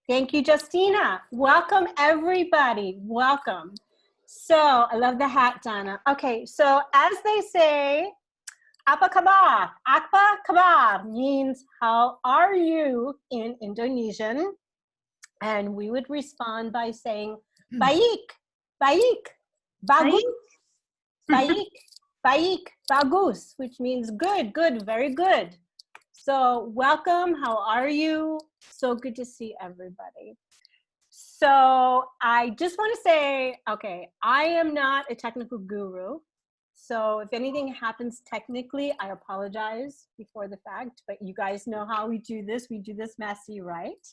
Thank you, Justina. Welcome, everybody. Welcome. So, I love the hat, Donna. Okay, so as they say, apa kabar? Apa kabar means how are you in Indonesian? And we would respond by saying baik, baik, bagus, baik, baik, bagus, which means good, good, very good. So welcome, how are you? So good to see everybody. So I just want to say, okay, I am not a technical guru. So if anything happens technically, I apologize before the fact, but you guys know how we do this. We do this messy, right?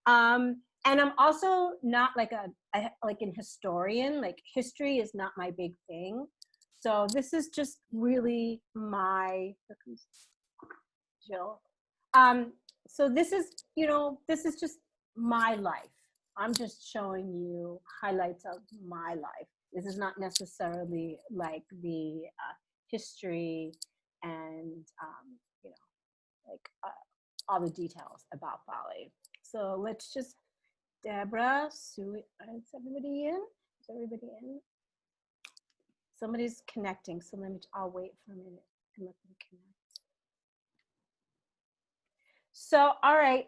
And I'm also not like like an historian. Like history is not my big thing. So this is just really my Jill. So this is, this is just my life. I'm just showing you highlights of my life. This is not necessarily like the history and, like all the details about Bali. So let's just, Deborah, Sue, is everybody in? Is everybody in? Somebody's connecting, so I'll wait for a minute and let them connect. So, all right,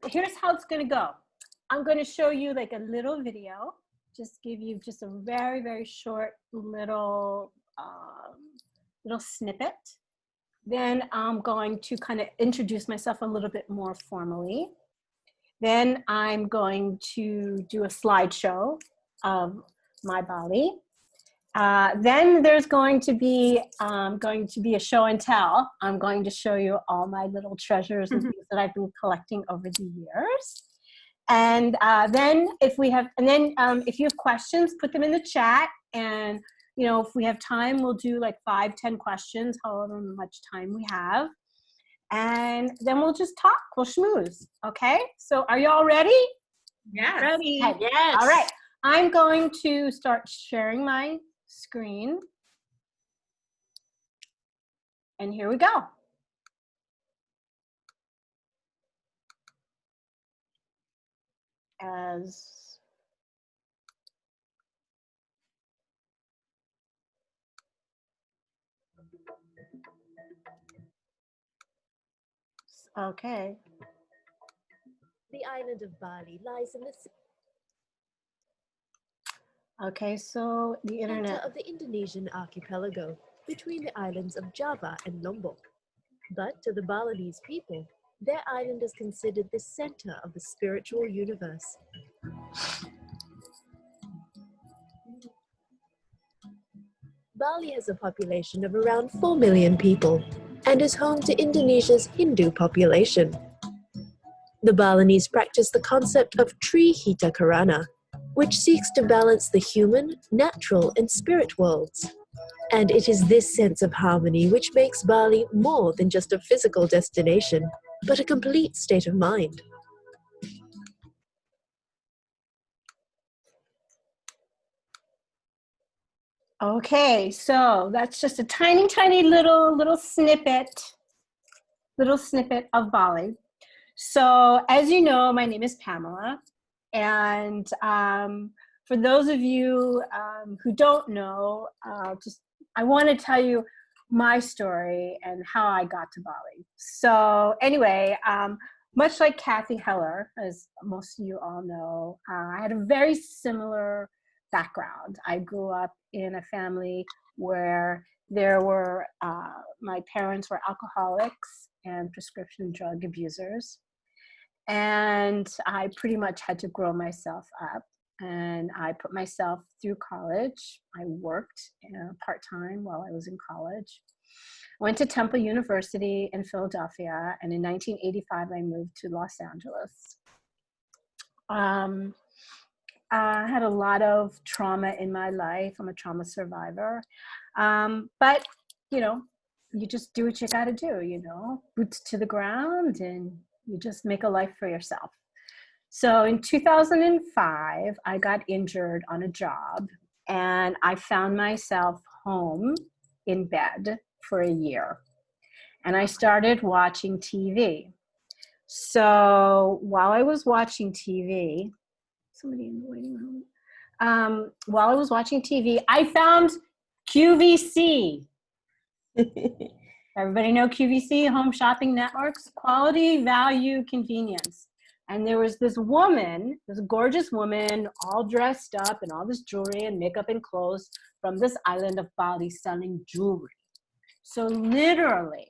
here's how it's gonna go. I'm gonna show you like a little video, just give you just a very, very short little, little snippet. Then I'm going to kind of introduce myself a little bit more formally. Then I'm going to do a slideshow of my Bali. Then there's going to be a show and tell. I'm going to show you all my little treasures and things that I've been collecting over the years. And then if you have questions, put them in the chat. And if we have time, we'll do like 5-10 questions, however much time we have. And then we'll just talk. We'll schmooze. Okay. So are y'all ready? Yes. Ready. Okay. Yes. All right. I'm going to start sharing my screen. And here we go. Okay. The island of Bali lies in the Okay, so the internet center of the Indonesian archipelago, between the islands of Java and Lombok. But to the Balinese people, their island is considered the center of the spiritual universe. Bali has a population of around 4 million people and is home to Indonesia's Hindu population. The Balinese practice the concept of Trihita Karana, which seeks to balance the human, natural, and spirit worlds. And it is this sense of harmony which makes Bali more than just a physical destination, but a complete state of mind. Okay, so that's just a tiny, tiny little snippet of Bali. So as you know, my name is Pamela. And for those of you who don't know, I want to tell you my story and how I got to Bali. So anyway, much like Kathy Heller, as most of you all know, I had a very similar background. I grew up in a family where there were, my parents were alcoholics and prescription drug abusers. And I pretty much had to grow myself up. And I put myself through college. I worked part-time while I was in college. I went to Temple University in Philadelphia, and in 1985, I moved to Los Angeles. I had a lot of trauma in my life. I'm a trauma survivor. But, you just do what you got to do, boots to the ground, and you just make a life for yourself. So in 2005, I got injured on a job, and I found myself home in bed for a year. And I started watching TV. So while I was watching TV, somebody in the waiting room. While I was watching TV, I found QVC. Everybody know QVC, Home Shopping Networks, quality, value, convenience. And there was this woman, this gorgeous woman, all dressed up in all this jewelry and makeup and clothes from this island of Bali selling jewelry. So literally,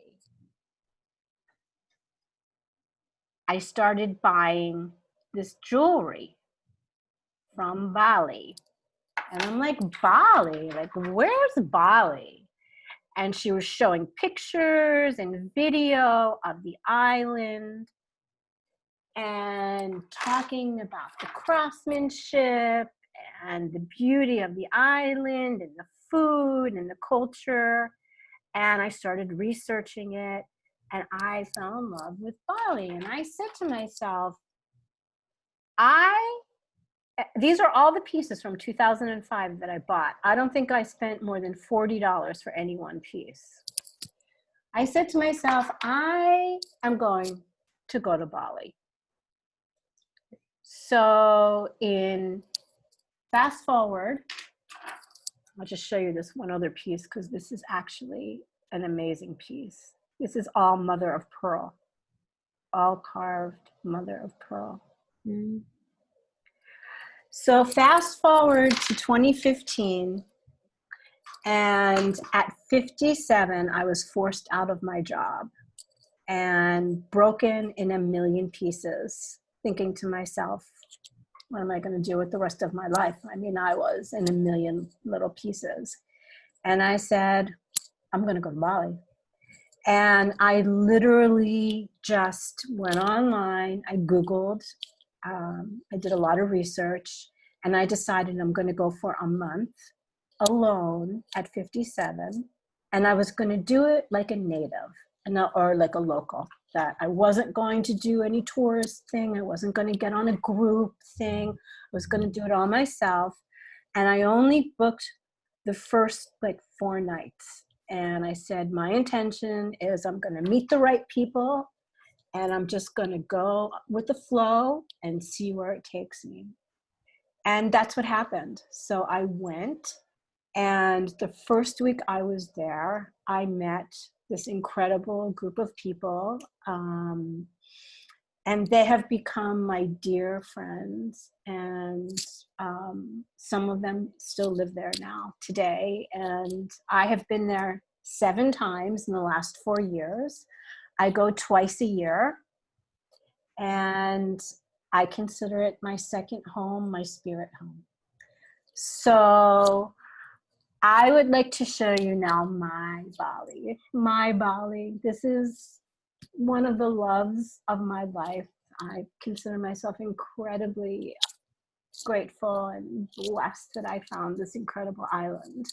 I started buying this jewelry from Bali. And I'm like, Bali? Like, where's Bali? And she was showing pictures and video of the island and talking about the craftsmanship and the beauty of the island and the food and the culture. And I started researching it and I fell in love with Bali. And I said to myself, these are all the pieces from 2005 that I bought. I don't think I spent more than $40 for any one piece. I said to myself, I am going to go to Bali. So fast forward, I'll just show you this one other piece because this is actually an amazing piece. This is all mother of pearl, all carved mother of pearl. Mm. So fast forward to 2015, and at 57, I was forced out of my job and broken in a million pieces, thinking to myself, what am I going to do with the rest of my life? I mean, I was in a million little pieces. And I said, I'm going to go to Bali. And I literally just went online, I Googled, I did a lot of research, and I decided I'm going to go for a month alone at 57. And I was going to do it like a native or like a local, that I wasn't going to do any tourist thing. I wasn't going to get on a group thing. I was going to do it all myself. And I only booked the first like 4 nights. And I said, my intention is I'm going to meet the right people and I'm just going to go with the flow and see where it takes me. And that's what happened. So I went, and the first week I was there, I met this incredible group of people. And they have become my dear friends. And some of them still live there now today. And I have been there 7 times in the last 4 years. I go twice a year. And I consider it my second home, my spirit home. So I would like to show you now my Bali. My Bali. This is one of the loves of my life. I consider myself incredibly grateful and blessed that I found this incredible island.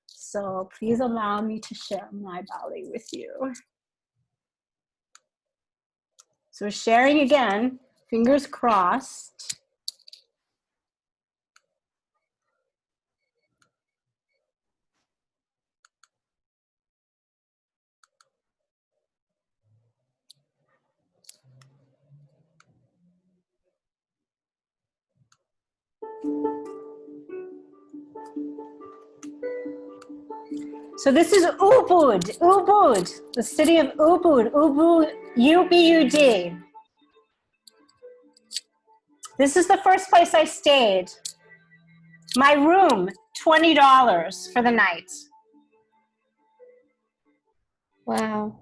So please allow me to share my Bali with you. So sharing again, fingers crossed. So this is Ubud, the city of Ubud, U-B-U-D. This is the first place I stayed. My room, $20 for the night. Wow.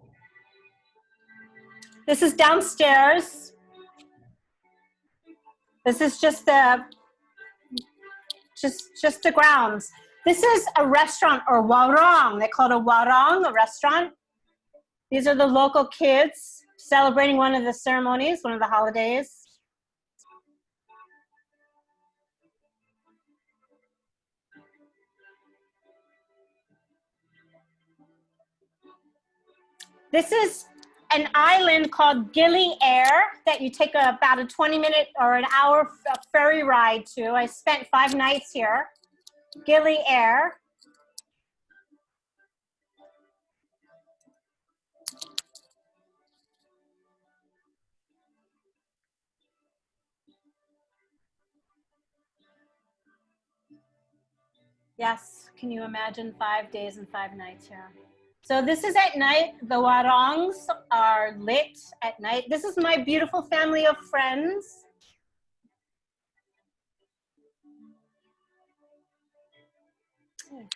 This is downstairs. This is just the grounds. This is a restaurant, or warung. They call it a warung, a restaurant. These are the local kids celebrating one of the ceremonies, one of the holidays. This is an island called Gili Air that you take about a 20-minute or an hour ferry ride to. I spent 5 nights here. Gili Air. Yes, can you imagine 5 days and 5 nights here? So this is at night. The warongs are lit at night. This is my beautiful family of friends.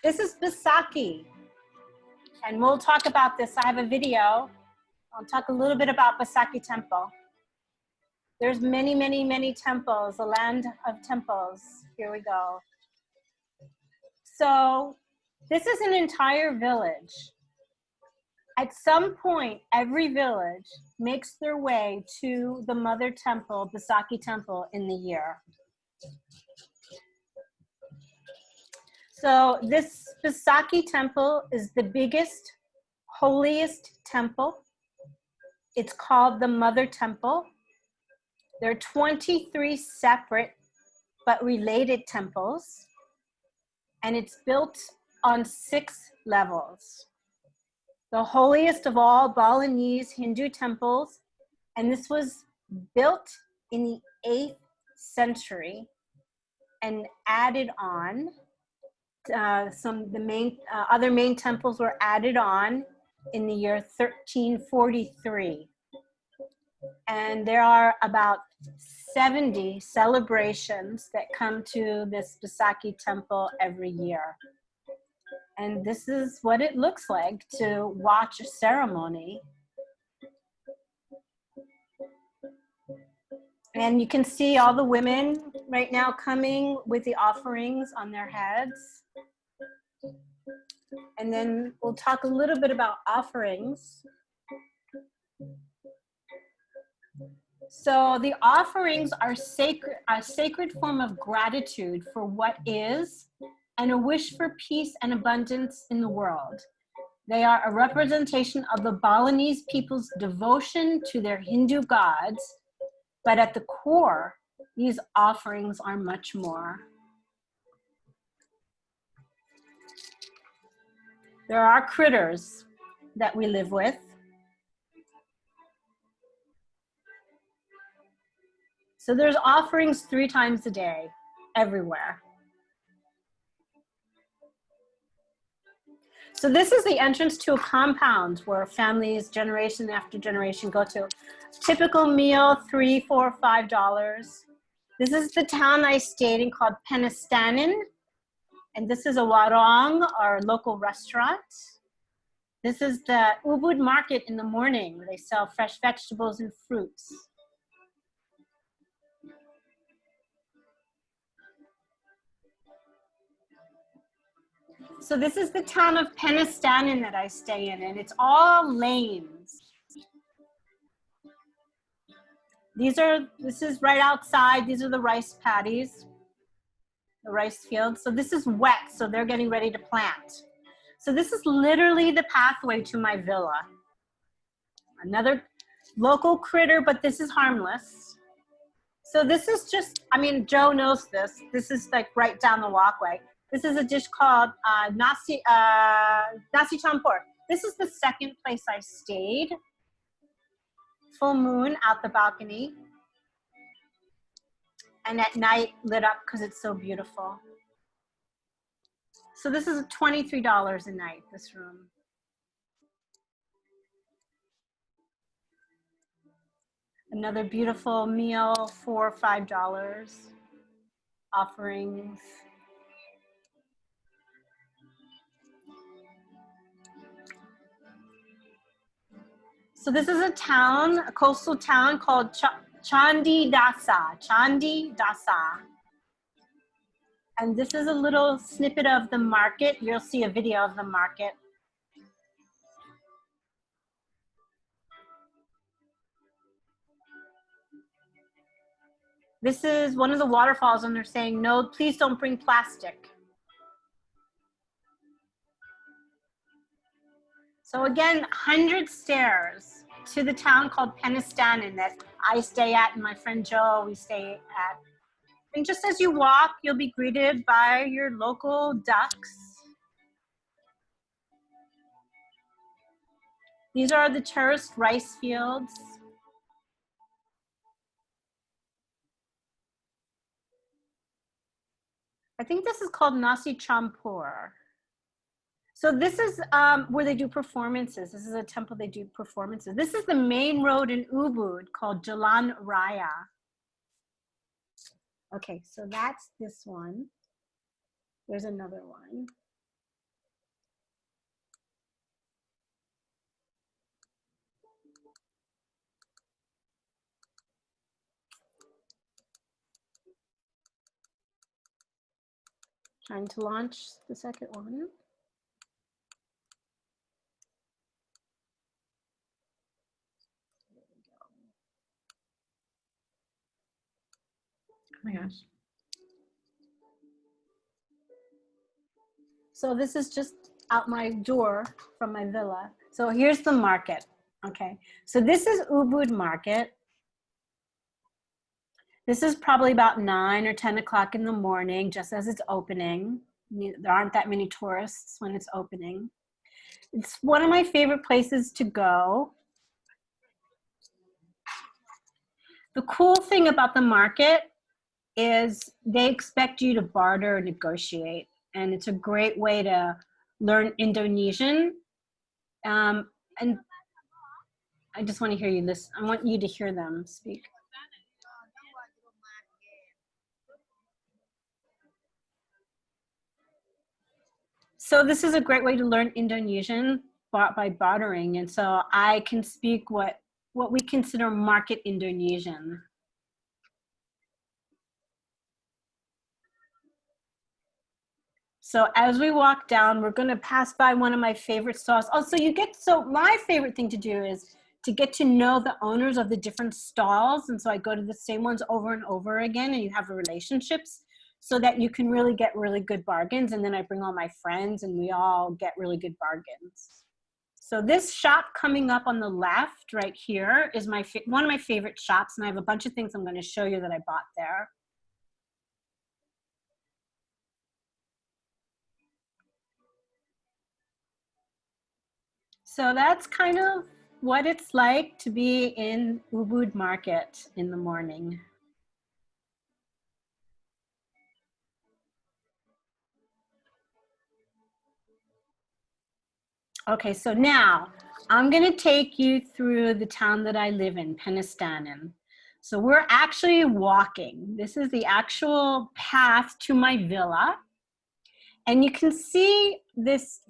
This is Basaki. And we'll talk about this. I have a video. I'll talk a little bit about Basaki Temple. There's many, many, many temples, a land of temples. Here we go. So this is an entire village. At some point, every village makes their way to the mother temple, Basaki Temple, in the year. So this Basaki Temple is the biggest, holiest temple. It's called the Mother Temple. There are 23 separate but related temples, and it's built on 6 levels. The holiest of all Balinese Hindu temples, and this was built in the 8th century and added on. Other main temples were added on in the year 1343. And there are about 70 celebrations that come to this Basaki Temple every year. And this is what it looks like to watch a ceremony. And you can see all the women right now coming with the offerings on their heads. And then we'll talk a little bit about offerings. So the offerings are sacred, a sacred form of gratitude for what is and a wish for peace and abundance in the world. They are a representation of the Balinese people's devotion to their Hindu gods, but at the core, these offerings are much more. There are critters that we live with. So there's offerings 3 times a day, everywhere. So this is the entrance to a compound where families, generation after generation, go to. Typical meal, $3, $4, $5. This is the town I stayed in called Penastanon. And this is a warong, or local restaurant. This is the Ubud market in the morning where they sell fresh vegetables and fruits. So this is the town of Penastanon that I stay in, and it's all lanes. This is right outside. These are the rice paddies, the rice fields. So this is wet, so they're getting ready to plant. So this is literally the pathway to my villa. Another local critter, but this is harmless. So this is just, I mean, Joe knows this. This is like right down the walkway. This is a dish called nasi campur. This is the second place I stayed. Full moon out the balcony. And at night lit up because it's so beautiful. So this is $23 a night, this room. Another beautiful meal, $4 or $5. Offerings. So this is a town, a coastal town called Chandi Dasa. Chandi Dasa. And this is a little snippet of the market. You'll see a video of the market. This is one of the waterfalls, and they're saying, no, please don't bring plastic. So again, 100 stairs to the town called Penastanon that I stay at, and my friend Joe, we stay at. And just as you walk, you'll be greeted by your local ducks. These are the terraced rice fields. I think this is called Nasi Champur. So this is where they do performances. This is a temple they do performances. This is the main road in Ubud called Jalan Raya. Okay, so that's this one. There's another one. Trying to launch the second one. Oh my gosh. So this is just out my door from my villa. So here's the market. Okay, so this is Ubud Market. This is probably about 9 or 10 o'clock in the morning, just as it's opening. There aren't that many tourists when it's opening. It's one of my favorite places to go. The cool thing about the market is they expect you to barter or negotiate, and it's a great way to learn Indonesian. And I just want to hear you listen. I want you to hear them speak. So this is a great way to learn Indonesian by bartering. And so I can speak what we consider market Indonesian. So as we walk down, we're going to pass by one of my favorite stalls. Oh, so my favorite thing to do is to get to know the owners of the different stalls. And so I go to the same ones over and over again, and you have relationships so that you can really get really good bargains. And then I bring all my friends and we all get really good bargains. So this shop coming up on the left right here is one of my favorite shops. And I have a bunch of things I'm going to show you that I bought there. So that's kind of what it's like to be in Ubud Market in the morning. Okay, so now I'm going to take you through the town that I live in, Penistaan. So we're actually walking. This is the actual path to my villa. And you can see this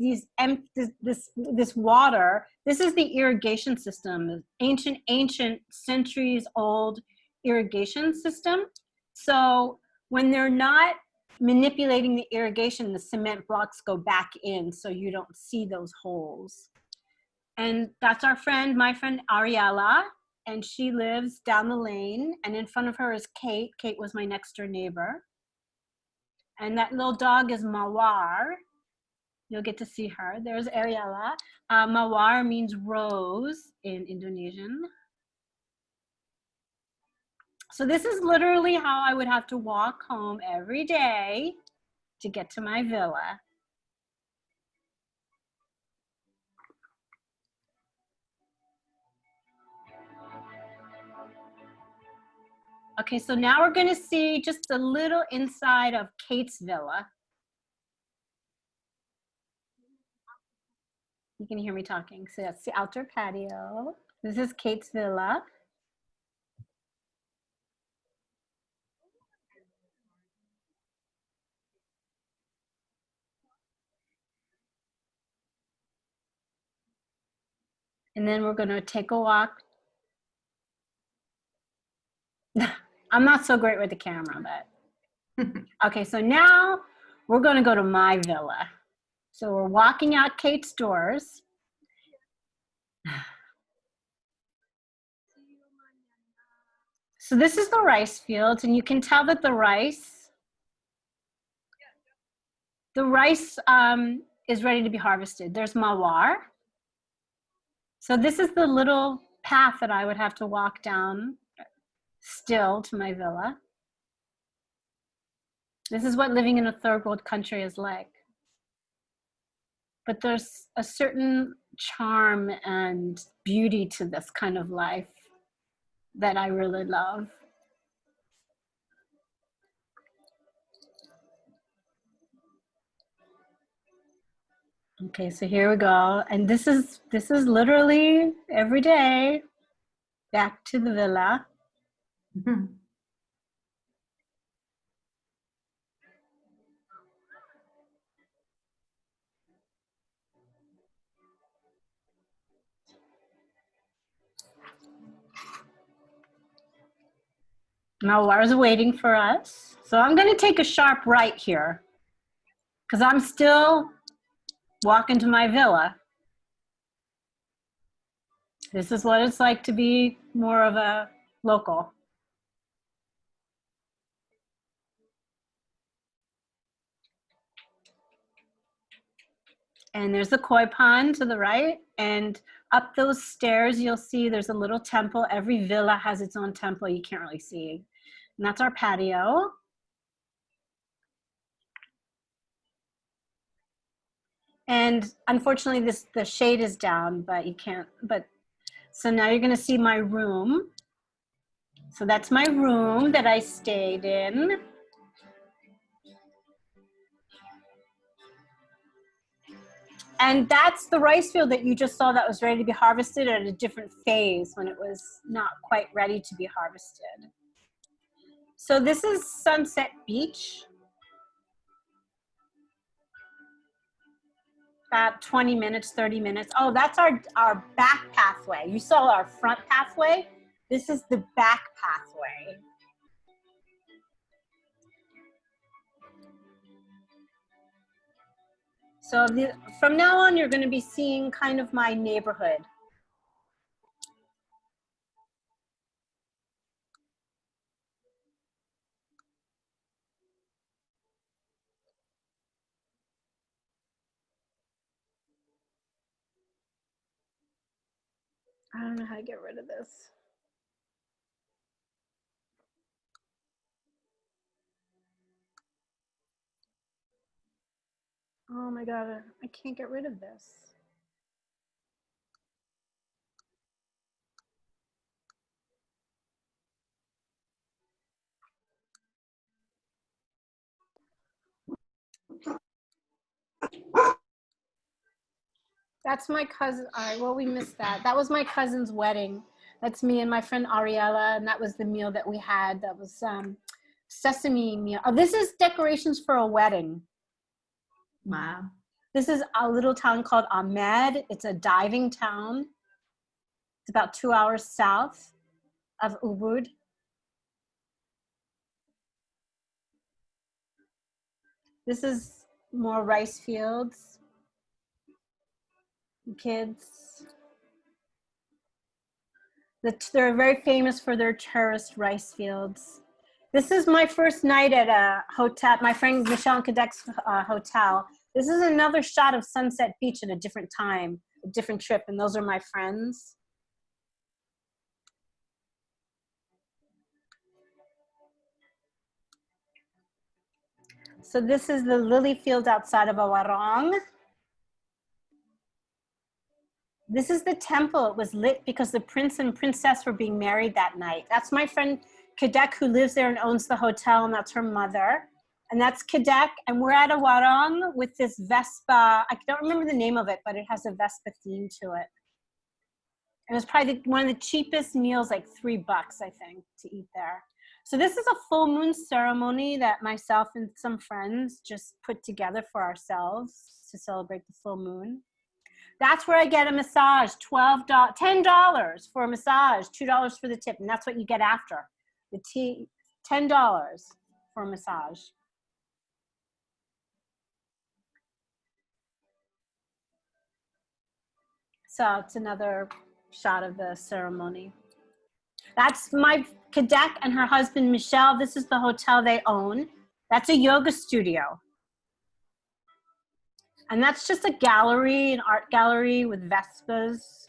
water. This is the irrigation system, ancient centuries old irrigation system. So when they're not manipulating the irrigation, the cement blocks go back in so you don't see those holes. And that's my friend Ariella, and she lives down the lane, and in front of her is Kate. Kate was my next door neighbor. And that little dog is Mawar. You'll get to see her. There's Ariella. Mawar means rose in Indonesian. So this is literally how I would have to walk home every day to get to my villa. Okay, so now we're going to see just a little inside of Kate's villa. You can hear me talking. So that's the outer patio. This is Kate's villa. And then we're going to take a walk. I'm not so great with the camera, but okay, so now we're going to go to my villa. So we're walking out Kate's doors. So this is the rice fields, and you can tell that the rice is ready to be harvested. There's Mawar. So this is the little path that I would have to walk down still to my villa. This is what living in a third world country is like. But there's a certain charm and beauty to this kind of life that I really love. Okay, so here we go. And this is literally every day back to the villa. Now Laura's waiting for us. So I'm going to take a sharp right here because I'm still walking to my villa. This is what it's like to be more of a local. And there's the koi pond to the right. And up those stairs, you'll see there's a little temple. Every villa has its own temple you can't really see. And that's our patio. And unfortunately, the shade is down, but you can't, so now you're gonna see my room. So that's my room that I stayed in. And that's the rice field that you just saw that was ready to be harvested at a different phase when it was not quite ready to be harvested. So this is Sunset Beach. About 20 minutes, 30 minutes. Oh, that's our back pathway. You saw our front pathway. This is the back pathway. So from now on, you're going to be seeing kind of my neighborhood. I don't know how to get rid of this. Oh my God, I can't get rid of this. That's my cousin. All right, well, we missed that. That was my cousin's wedding. That's me and my friend Ariella, and that was the meal that we had. That was sesame meal. Oh, this is decorations for a wedding. Wow. This is a little town called Ahmed. It's a diving town. It's about 2 hours south of Ubud. This is more rice fields. Kids. They're very famous for their terraced rice fields. This is my first night at a hotel, my friend Michelle Cadec's hotel. This is another shot of Sunset Beach at a different time, a different trip, and those are my friends. So this is the lily field outside of Awarong. This is the temple. It was lit because the prince and princess were being married that night. That's my friend Kadek, who lives there and owns the hotel, and that's her mother. And that's Kadek, and we're at Awarong with this Vespa. I don't remember the name of it, but it has a Vespa theme to it. And it was probably one of the cheapest meals, like $3, I think, to eat there. So this is a full moon ceremony that myself and some friends just put together for ourselves to celebrate the full moon. That's where I get a massage, $10 for a massage, $2 for the tip, and that's what you get after. The tea, $10 for a massage. So it's another shot of the ceremony. That's my Kadek and her husband, Michelle. This is the hotel they own. That's a yoga studio. And that's just a gallery, an art gallery with Vespas.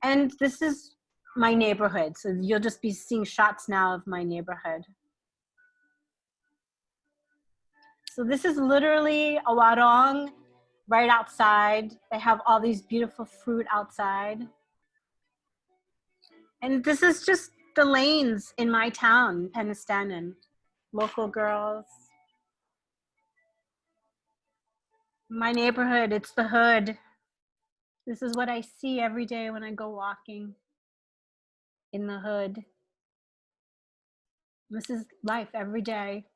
And this is my neighborhood. So you'll just be seeing shots now of my neighborhood. So this is literally Awarong right outside. They have all these beautiful fruit outside. And this is just the lanes in my town, Penistenen. Local girls. My neighborhood, it's the hood. This is what I see every day when I go walking in the hood. This is life every day.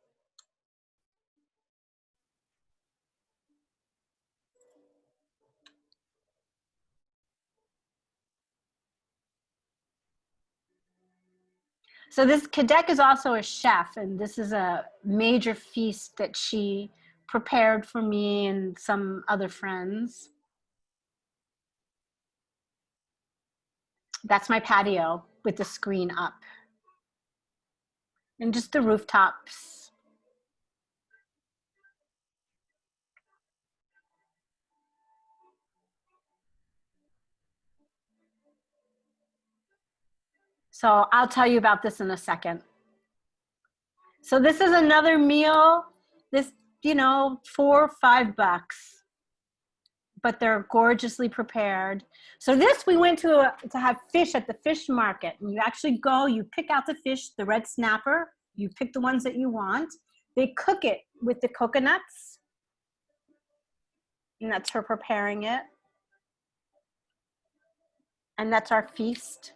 So this Kadek is also a chef, and this is a major feast that she prepared for me and some other friends. That's my patio with the screen up. And just the rooftops. So I'll tell you about this in a second. So this is another meal. This, you know, $4 or $5, but they're gorgeously prepared. So this, we went to have fish at the fish market. And you actually go, you pick out the fish, the red snapper. You pick the ones that you want. They cook it with the coconuts. And that's her preparing it. And that's our feast.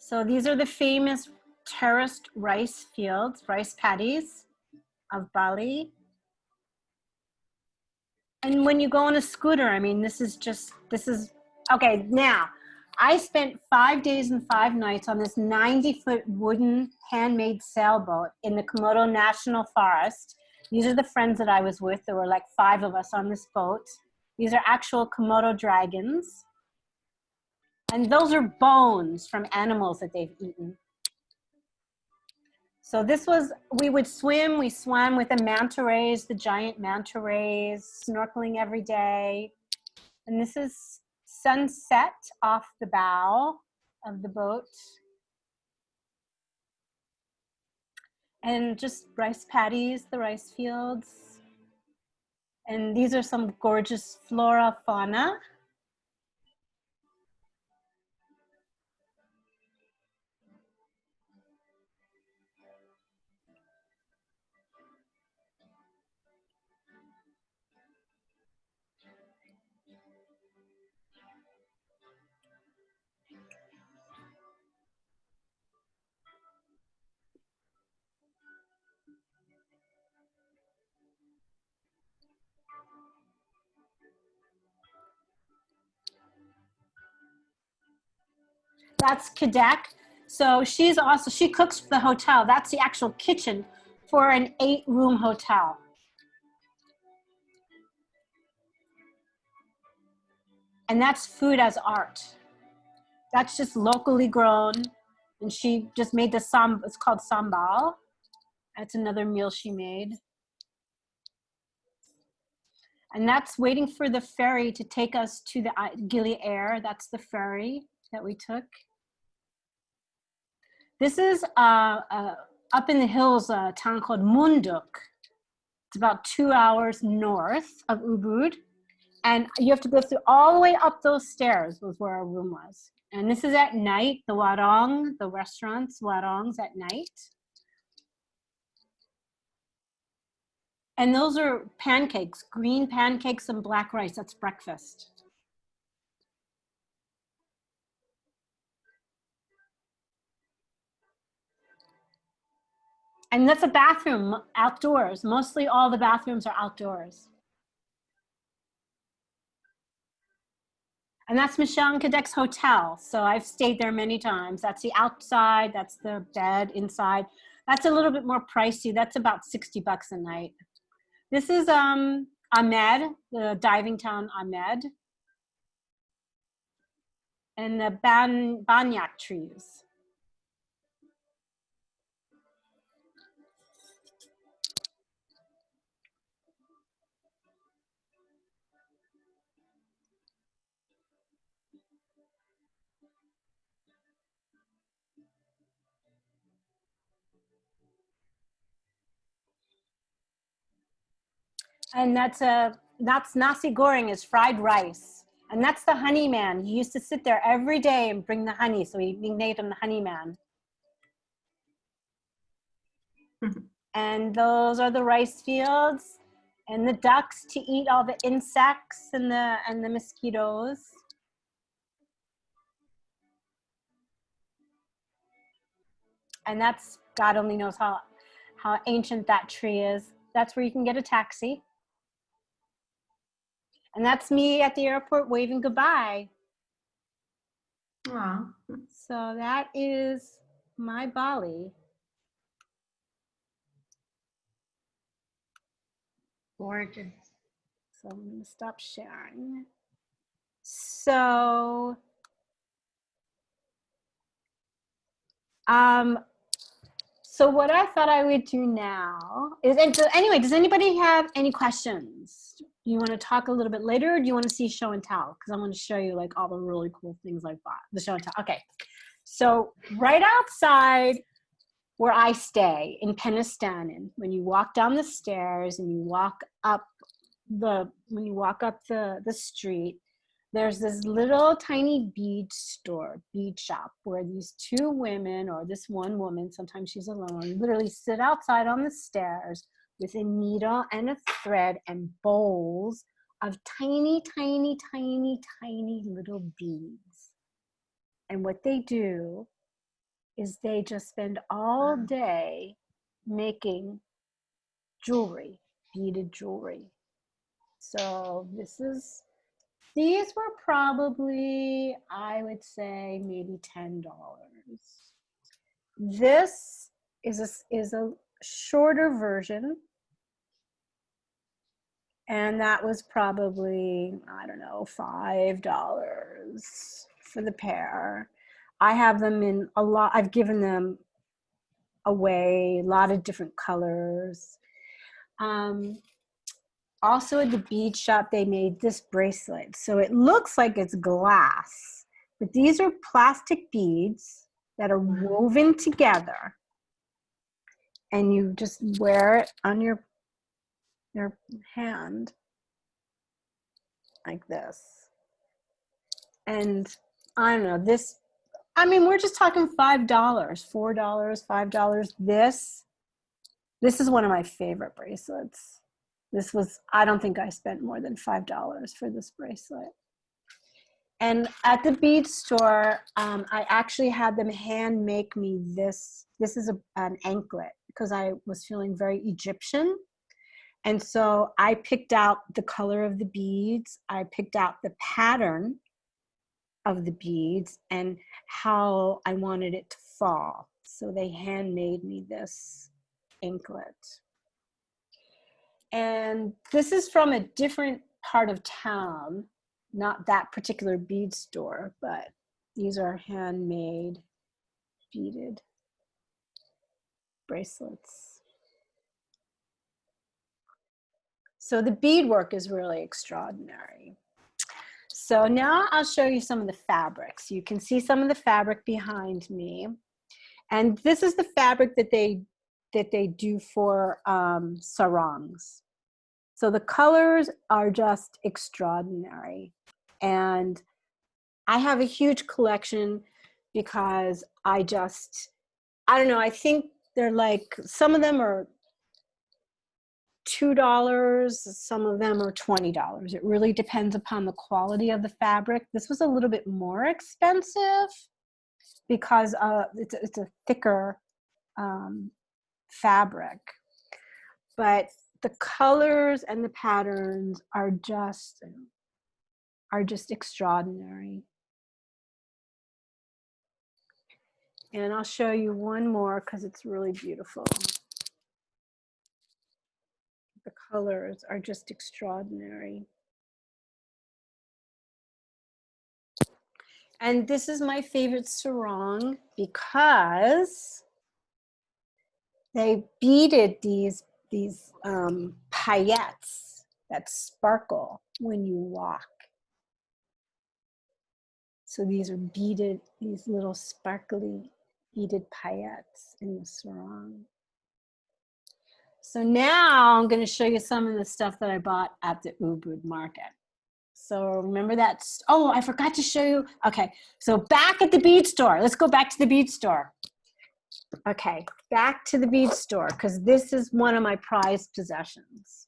So these are the famous terraced rice fields, rice paddies of Bali. And when you go on a scooter, I mean, this is, okay, now, I spent 5 days and 5 nights on this 90-foot wooden handmade sailboat in the Komodo National Forest. These are the friends that I was with. There were like 5 of us on this boat. These are actual Komodo dragons. And those are bones from animals that they've eaten. So this was, we would swim, we swam with the manta rays, the giant manta rays, snorkeling every day. And this is sunset off the bow of the boat. And just rice paddies, the rice fields. And these are some gorgeous flora, fauna. That's Kadek. So she's also, she cooks for the hotel. That's the actual kitchen for an 8-room hotel. And that's food as art. That's just locally grown. And she just made the it's called sambal. That's another meal she made. And that's waiting for the ferry to take us to the Gili Air. That's the ferry that we took. This is up in the hills, a town called Munduk. It's about 2 hours north of Ubud. And you have to go through all the way up those stairs was where our room was. And this is at night, the warong, the restaurants, warongs at night. And those are pancakes, green pancakes and black rice. That's breakfast. And that's a bathroom outdoors. Mostly all the bathrooms are outdoors. And that's Michelle and Kadek's hotel. So I've stayed there many times. That's the outside, that's the bed inside. That's a little bit more pricey. That's about $60 a night. This is Ahmed, the diving town Ahmed. And the banyak trees. And that's nasi goreng, is fried rice. And that's the honey man. He used to sit there every day and bring the honey. So we named him the honey man. And those are the rice fields and the ducks to eat all the insects and the mosquitoes. And that's, God only knows how ancient that tree is. That's where you can get a taxi. And that's me at the airport waving goodbye. Wow. So that is my Bali. Gorgeous. So I'm going to stop sharing. So, so what I thought I would do now is, and so anyway, does anybody have any questions? Do you want to talk a little bit later, or do you want to see show and tell? Because I want to show you like all the really cool things I bought. The show and tell. Okay. So right outside where I stay in Penistone, when you walk down the stairs and you walk up the street, there's this little tiny bead shop, where these two women, or this one woman, sometimes she's alone, literally sit outside on the stairs with a needle and a thread and bowls of tiny, tiny, tiny, tiny little beads. And what they do is they just spend all day making jewelry, beaded jewelry. So these were probably, I would say, maybe $10. This is a shorter version, and that was probably, I don't know, $5 for the pair. I have them in a lot, I've given them away, a lot of different colors. Also at the bead shop, they made this bracelet. So it looks like it's glass, but these are plastic beads that are woven together. And you just wear it on your hand like this. And I don't know, we're just talking $5, $4, $5. This is one of my favorite bracelets. I don't think I spent more than $5 for this bracelet. And at the bead store, I actually had them hand make me this. This is an anklet, because I was feeling very Egyptian. And so I picked out the color of the beads. I picked out the pattern of the beads and how I wanted it to fall. So they handmade me this anklet. And this is from a different part of town, not that particular bead store, but these are handmade beaded bracelets. So the beadwork is really extraordinary. So now I'll show you some of the fabrics. You can see some of the fabric behind me. And this is the fabric that they do for sarongs. So the colors are just extraordinary. And I have a huge collection because I don't know, I think they're like, some of them are $2, some of them are $20. It really depends upon the quality of the fabric. This was a little bit more expensive because it's a thicker fabric, but the colors and the patterns are just extraordinary. And I'll show you one more because it's really beautiful. The colors are just extraordinary. And this is my favorite sarong because they beaded these paillettes that sparkle when you walk. So these are beaded, these little sparkly beaded paillettes in the sarong. So now I'm going to show you some of the stuff that I bought at the Ubud market. So remember that. Oh, I forgot to show you. Okay, so back at the bead store. Let's go back to the bead store. Okay, back to the bead store, because this is one of my prized possessions.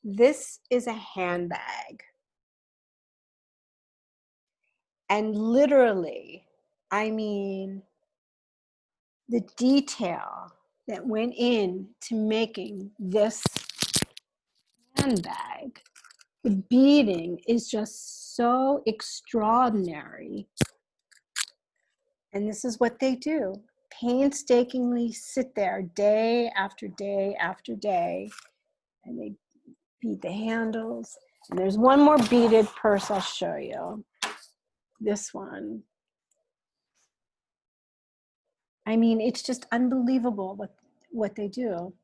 This is a handbag. And literally, I mean, the detail that went into making this handbag, the beading is just so extraordinary. And this is what they do. Painstakingly sit there day after day after day, and they bead the handles. And there's one more beaded purse I'll show you. This one. I mean, it's just unbelievable what they do.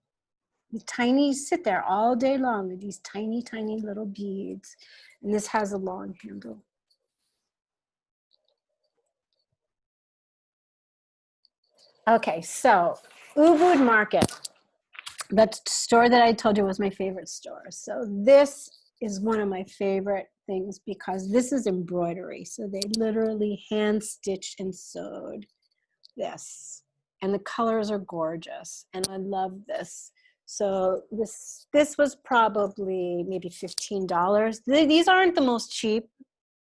The tiny sit there all day long with these tiny, tiny little beads. And this has a long handle. Okay, so Ubud Market, that store that I told you was my favorite store. So this is one of my favorite things because this is embroidery. So they literally hand stitched and sewed this. And the colors are gorgeous. And I love this. So this was probably maybe $15. These aren't the most cheap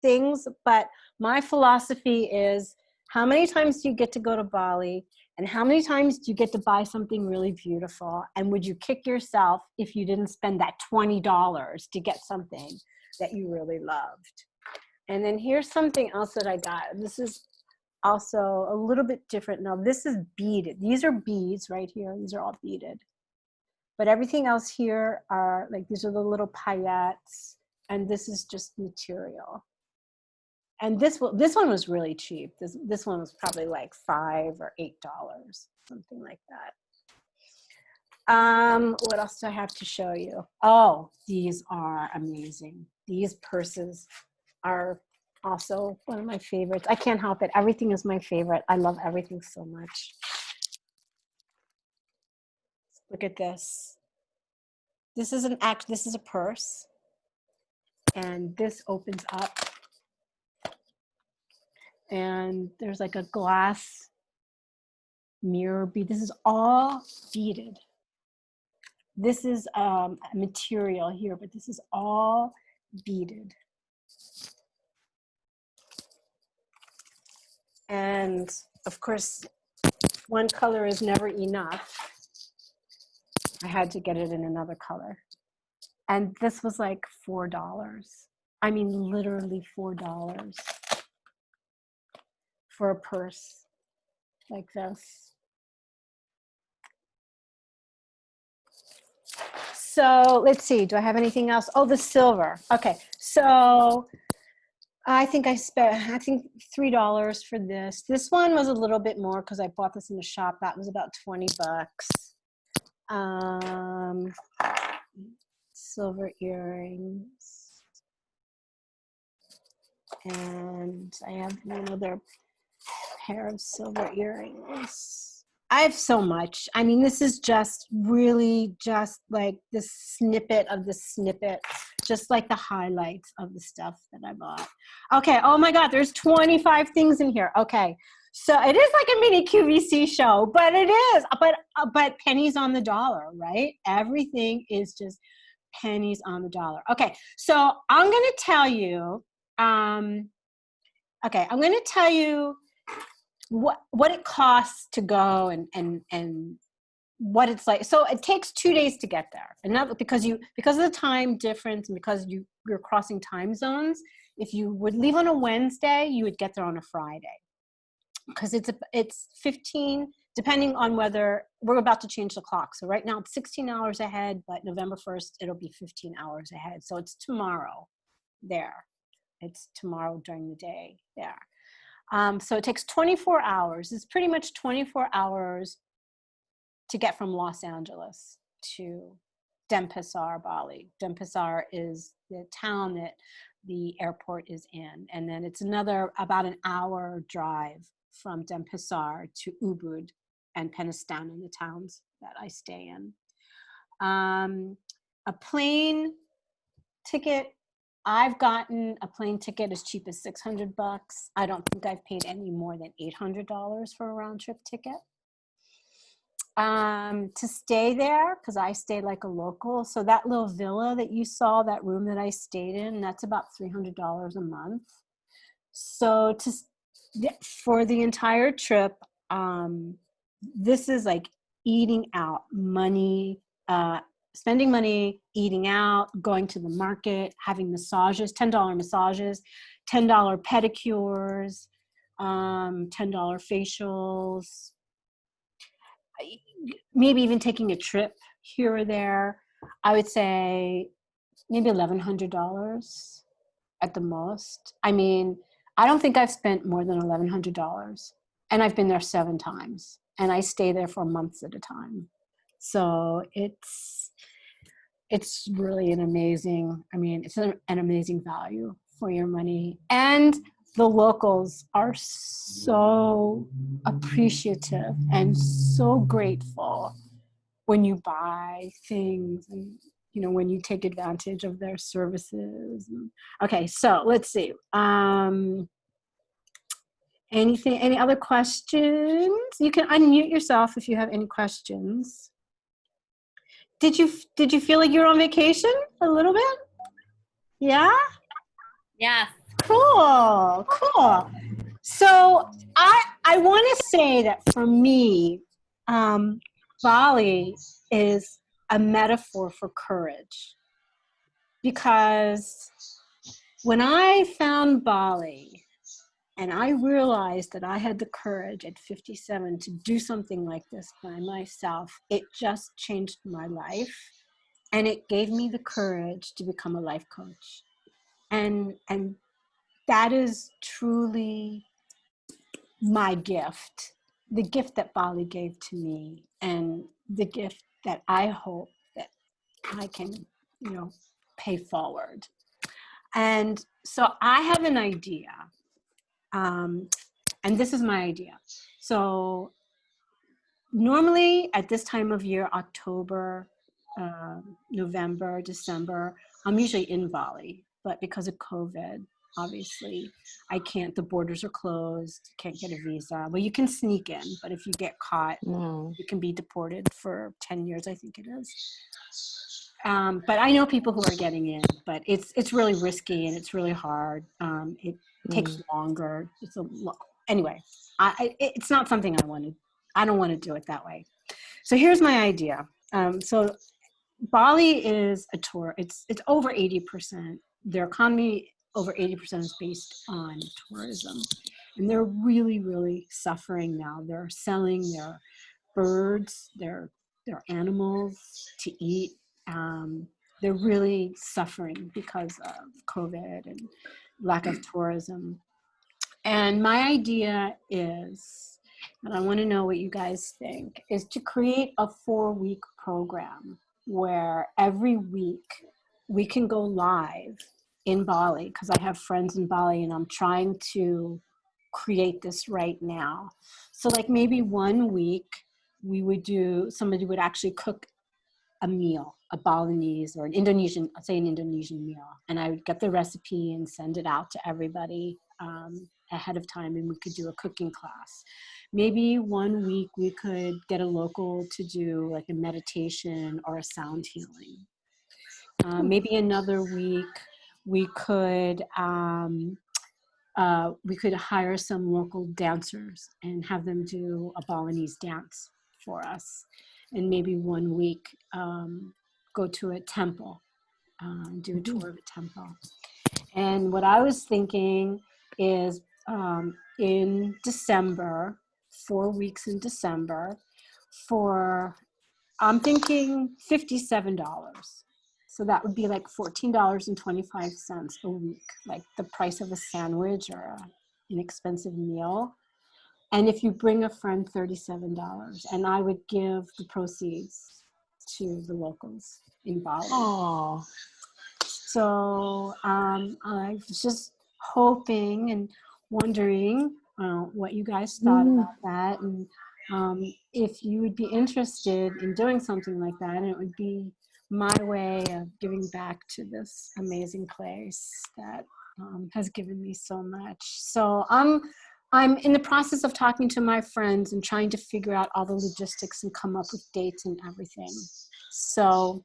things, but my philosophy is how many times do you get to go to Bali and how many times do you get to buy something really beautiful? And would you kick yourself if you didn't spend that $20 to get something that you really loved? And then here's something else that I got. This is also a little bit different. Now this is beaded. These are beads right here. These are all beaded. But everything else here are like, these are the little paillettes, and this is just material. And this one was really cheap. This one was probably like $5 or $8, something like that. What else do I have to show you? Oh, these are amazing. These purses are also one of my favorites. I can't help it. Everything is my favorite. I love everything so much. Look at this. This is a purse. And this opens up. And there's like a glass mirror bead. This is all beaded. This is a material here, but this is all beaded. And of course, one color is never enough. I had to get it in another color. And this was like $4. I mean, literally $4 for a purse like this. So let's see, do I have anything else? Oh, the silver. Okay, so I think I spent, $3 for this. This one was a little bit more because I bought this in the shop. That was about 20 bucks. Silver earrings. And I have another pair of silver earrings. I have so much. I mean, this is just really just like the snippet of the snippet, just like the highlights of the stuff that I bought. Okay, oh my God, there's 25 things in here. Okay, so it is like a mini QVC show, but it is, but pennies on the dollar, right? Everything is just pennies on the dollar. Okay, so I'm gonna tell you, I'm gonna tell you what it costs to go and what it's like. So it takes 2 days to get there, and not because of the time difference and because you're crossing time zones. If you would leave on a Wednesday, you would get there on a Friday, because it's 15, depending on whether we're about to change the clock. So right now it's 16 hours ahead, but November 1st it'll be 15 hours ahead. So it's tomorrow there. It's tomorrow during the day there. So it takes 24 hours. It's pretty much 24 hours to get from Los Angeles to Denpasar, Bali. Denpasar is the town that the airport is in. And then it's about an hour drive from Denpasar to Ubud and Penistana, the towns that I stay in. A plane ticket I've gotten a plane ticket as cheap as $600. I don't think I've paid any more than $800 for a round trip ticket. To stay there, because I stay like a local. So that little villa that you saw, that room that I stayed in, that's about $300 a month. So for the entire trip, this is like eating out, money, spending money, eating out, going to the market, having massages, $10 massages, $10 pedicures, $10 facials, maybe even taking a trip here or there. I would say maybe $1,100 at the most. I mean, I don't think I've spent more than $1,100, and I've been there 7 times, and I stay there for months at a time. So it's really an amazing, I mean, it's an amazing value for your money. And the locals are so appreciative and so grateful when you buy things and, you know, when you take advantage of their services. Okay, so let's see. Any other questions? You can unmute yourself if you have any questions. Did you feel like you're on vacation a little bit? Yeah? Yes. Cool. So I want to say that for me, Bali is a metaphor for courage, because when I found Bali and I realized that I had the courage at 57 to do something like this by myself, it just changed my life, and it gave me the courage to become a life coach. And that is truly my gift, the gift that Bali gave to me, and the gift that I hope that I can, you know, pay forward. And so I have an idea, and this is my idea. So normally at this time of year, October, November, December, I'm usually in Bali, but because of COVID, obviously I can't, the borders are closed, can't get a visa. Well, you can sneak in, but if you get caught, you can be deported for 10 years, I think it is. But I know people who are getting in, but it's really risky and it's really hard. It takes longer. Anyway, it's not something I don't want to do it that way. So here's my idea. So Bali is a tour. It's over 80%. Their economy, over 80% is based on tourism. And they're really, really suffering now. They're selling their birds, their animals to eat. They're really suffering because of COVID and lack of tourism. And my idea is, and I want to know what you guys think, is to create a 4-week program where every week we can go live in Bali, because I have friends in Bali and I'm trying to create this right now. So like maybe 1 week we would do, somebody would actually cook a meal, a Balinese or an Indonesian, I'll say an Indonesian meal, and I would get the recipe and send it out to everybody ahead of time, and we could do a cooking class. Maybe 1 week we could get a local to do like a meditation or a sound healing. Maybe another week we could hire some local dancers and have them do a Balinese dance for us. And maybe 1 week go to a temple, do a tour of a temple. And what I was thinking is in December, 4 weeks in December, I'm thinking $57. So that would be like $14.25 a week, like the price of a sandwich or an inexpensive meal. And if you bring a friend, $37. And I would give the proceeds to the locals in Bali. Oh, So I was just hoping and wondering what you guys thought about that, and if you would be interested in doing something like that. And it would be my way of giving back to this amazing place that has given me so much. So I'm in the process of talking to my friends and trying to figure out all the logistics and come up with dates and everything. So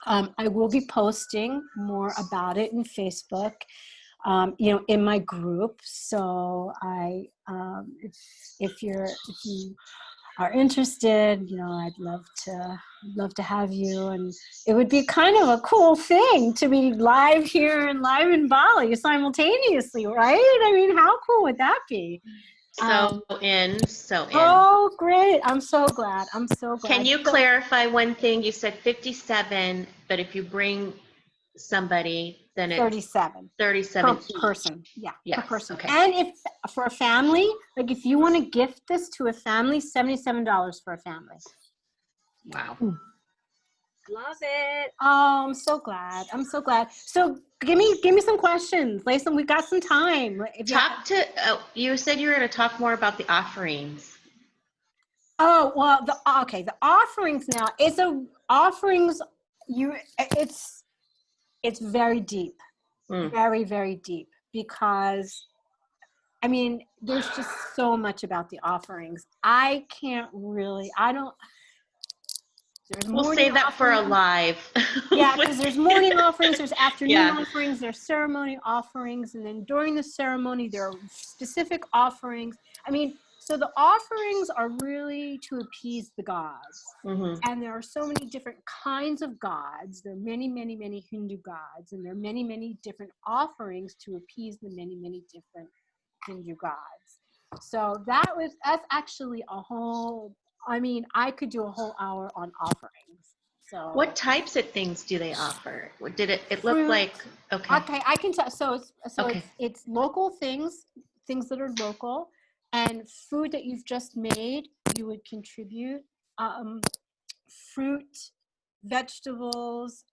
I will be posting more about it in Facebook, in my group. So if you are interested, I'd love to have you, and it would be kind of a cool thing to be live here and live in Bali simultaneously, right? I mean, how cool would that be? So in. Oh, great. I'm so glad. Can you clarify one thing? You said 57, but if you bring somebody, then it's 37 37 per each. person. Yeah, Yes, per person. okay. And if for a family, like if you want to gift this to a family, $77 for a family. Wow. Love it. Oh, I'm so glad. So give me some questions. Layson, we've got some time. You said you were going to talk more about the offerings. Oh, well, the offerings now, it's very deep, very, very deep, because I mean, there's just so much about the offerings. We'll save that for a live. Yeah, because there's morning offerings, there's afternoon offerings, there's ceremony offerings, and then during the ceremony, there are specific offerings. I mean, so the offerings are really to appease the gods. Mm-hmm. And there are so many different kinds of gods. There are many, many, many Hindu gods, and there are many, many different offerings to appease the many, many different Hindu gods. So that's actually I could do a whole hour on offerings. So What types of things do they offer? What did it look fruit. like? Okay. Okay, I can tell. So Okay. it's local things that are local, and food that you've just made, you would contribute. Fruit, vegetables,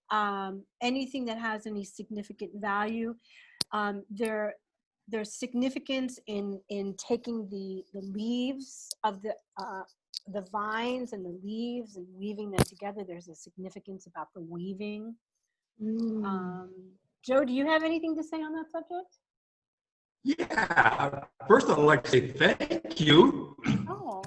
anything that has any significant value. There's significance in taking the leaves of the vines and the leaves and weaving them together. There's a significance about the weaving. Joe, do you have anything to say on that subject? Yeah, first I'd like to say thank you, Oh,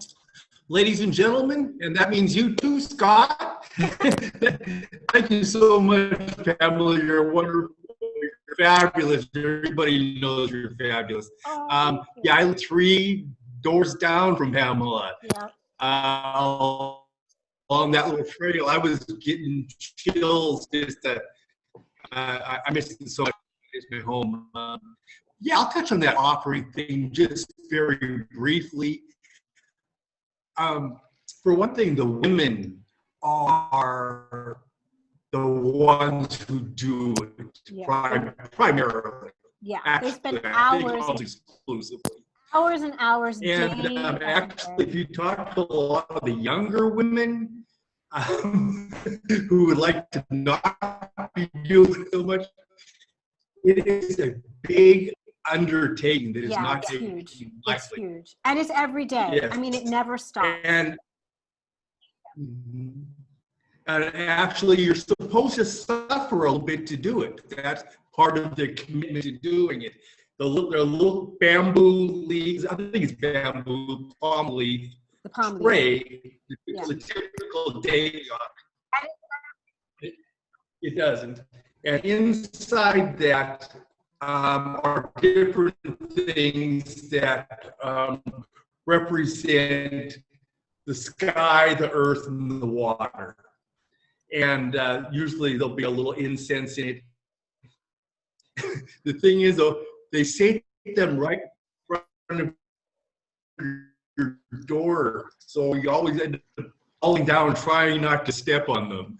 ladies and gentlemen, and that means you too, Scott. Thank you so much, Pamela. You're wonderful. You're fabulous. Everybody knows you're fabulous. thank you. Yeah, I live 3 doors down from Pamela. Yeah. On that little trail, I was getting chills just I miss it so much. It's my home. Yeah, I'll touch on that offering thing just very briefly. For one thing, the women are the ones who do it primarily. Yeah, Actually, they spend I think hours almost exclusively. and hours And day actually, if you talk to a lot of the younger women who would like to not be doing so much, it is a big undertaking that is not it's taken huge. lightly. It's huge, and it's every day. Yes. I mean, it never stops. And actually, you're supposed to suffer a little bit to do it. That's part of the commitment to doing it. There are little bamboo leaves. I think it's bamboo palm leaf The palm leaf. tray. It's a typical day job. It doesn't. And inside that are different things that represent the sky, the earth, and the water. And usually there'll be a little incense in it. The thing is, though, they say them right in front of your door, so you always end up falling down trying not to step on them.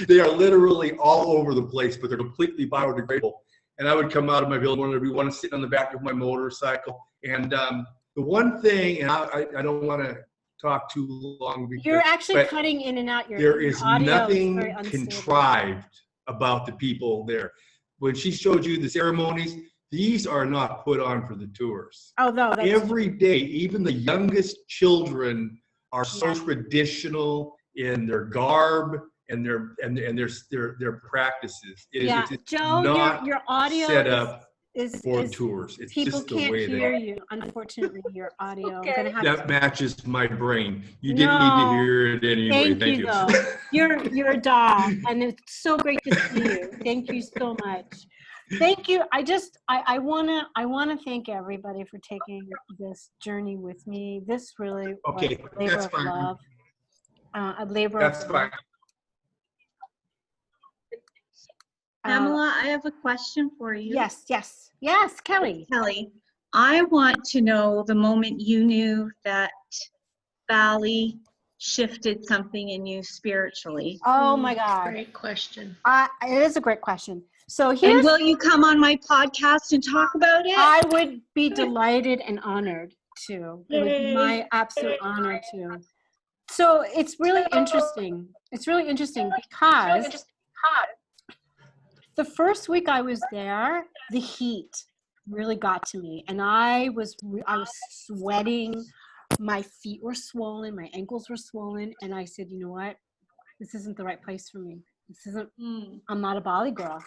They are literally all over the place, but they're completely biodegradable. And I would come out of my building when I want to sit on the back of my motorcycle. And the one thing, and I don't want to talk too long, because You're actually cutting in and out. there is audio nothing very unstable. contrived about the people there. When she showed you the ceremonies, these are not put on for the tourists. Oh no, that's Every day, even the youngest children are so traditional in their garb and their practices. Yeah, It's Joe, not your audio set up is for tours. It's people just the can't way hear that you. Unfortunately, your audio. I'm Okay. gonna have that to. matches my brain. You didn't need to No, hear it anyway. thank you though. You're a doll, and it's so great to see you. Thank you so much. Thank you. I wanna thank everybody for taking this journey with me. This really was Okay, a labor that's of fine. love. A labor That's of fine. love. Pamela, I have a question for you. Yes, Kelly. Kelly, I want to know the moment you knew that Bali shifted something in you spiritually. Oh my God. Great question. It is a great question. So And here's, will you come on my podcast and talk about it? I would be delighted and honored to. It would be Yay. my absolute honor to. So it's really interesting. It's really interesting because the first week I was there, the heat really got to me, and I was sweating. My feet were swollen, my ankles were swollen, and I said, you know what? This isn't the right place for me. This isn't. I'm not a Bali girl.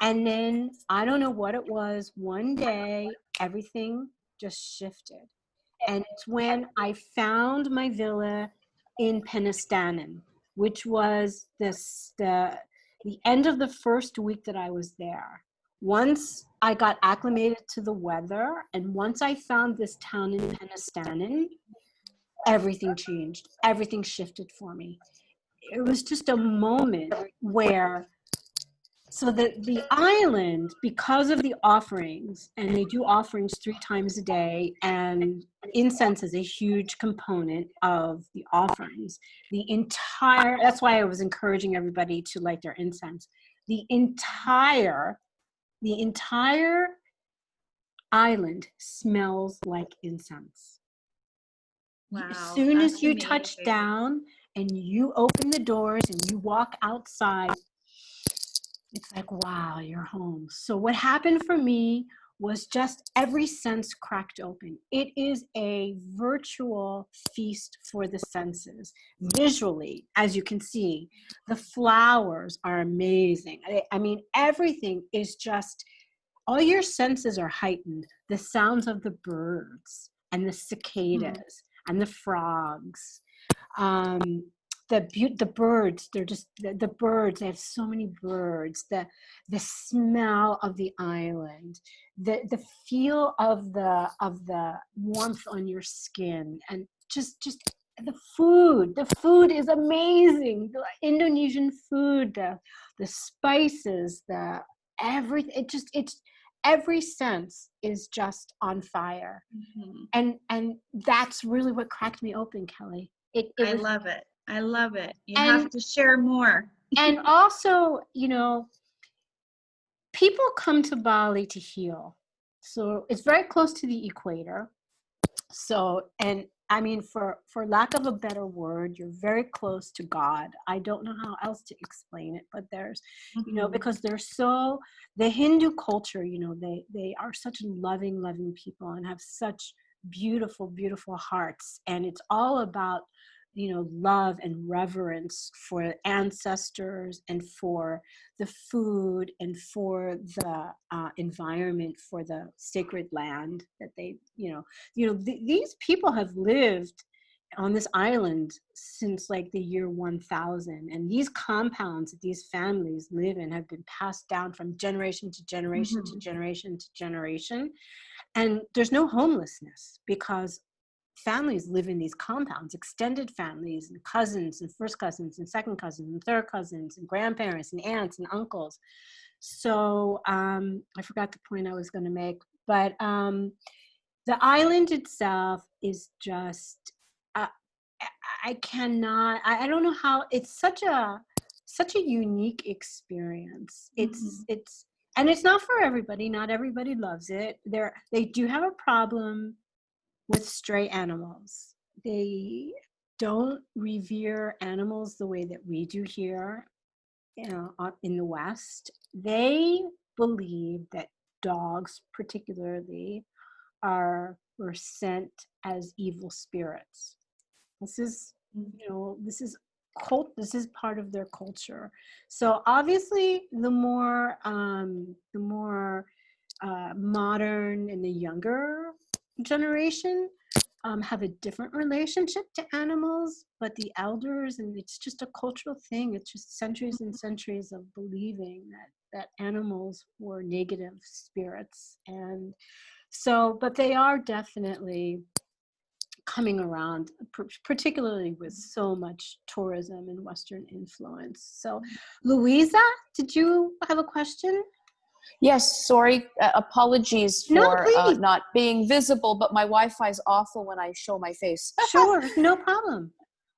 And then I don't know what it was. One day, everything just shifted. And it's when I found my villa in Penastanan, which was the end of the first week that I was there. Once I got acclimated to the weather, and once I found this town in Penastanan, everything changed. Everything shifted for me. It was just a moment where, so the island, because of the offerings, and they do offerings 3 times a day, and incense is a huge component of the offerings. That's why I was encouraging everybody to light their incense. The entire island smells like incense. Wow, As soon as that's you touch amazing. down and you open the doors and you walk outside, it's like, wow, you're home. So what happened for me was just every sense cracked open. It is a virtual feast for the senses. Visually, as you can see, the flowers are amazing. I mean, everything is just, all your senses are heightened. The sounds of the birds and the cicadas and the frogs. The birds, they're just the birds. They have so many birds. The smell of the island, the feel of the warmth on your skin, and just the food. The food is amazing. The Indonesian food, the spices, the everything. It's every sense is just on fire, and that's really what cracked me open, Kelly. I love it. I love it. You And- have to share more. And also, people come to Bali to heal. So it's very close to the equator. So, and I mean, for lack of a better word, you're very close to God. I don't know how else to explain it, but there's, because the Hindu culture, they are such loving people and have such beautiful hearts. And it's all about, love and reverence for ancestors and for the food and for the environment, for the sacred land that they, these people have lived on this island since like the year 1000, and these compounds that these families live in have been passed down from generation to generation to generation to generation. And there's no homelessness because families live in these compounds, extended families and cousins and first cousins and second cousins and third cousins and grandparents and aunts and uncles. So I forgot the point I was going to make, but the island itself is just, I don't know how, it's such a unique experience. And it's not for everybody. Not everybody loves it. They do have a problem with stray animals. They don't revere animals the way that we do here, in the West. They believe that dogs particularly were sent as evil spirits. This is this is part of their culture. So obviously the more modern and the younger generation have a different relationship to animals, but the elders, and it's just a cultural thing. It's just centuries and centuries of believing that animals were negative spirits. And so, but they are definitely coming around, particularly with so much tourism and Western influence. So, Louisa, did you have a question? Yes, sorry. Apologies No, for please. not being visible, but my Wi-Fi is awful when I show my face. Sure, no problem.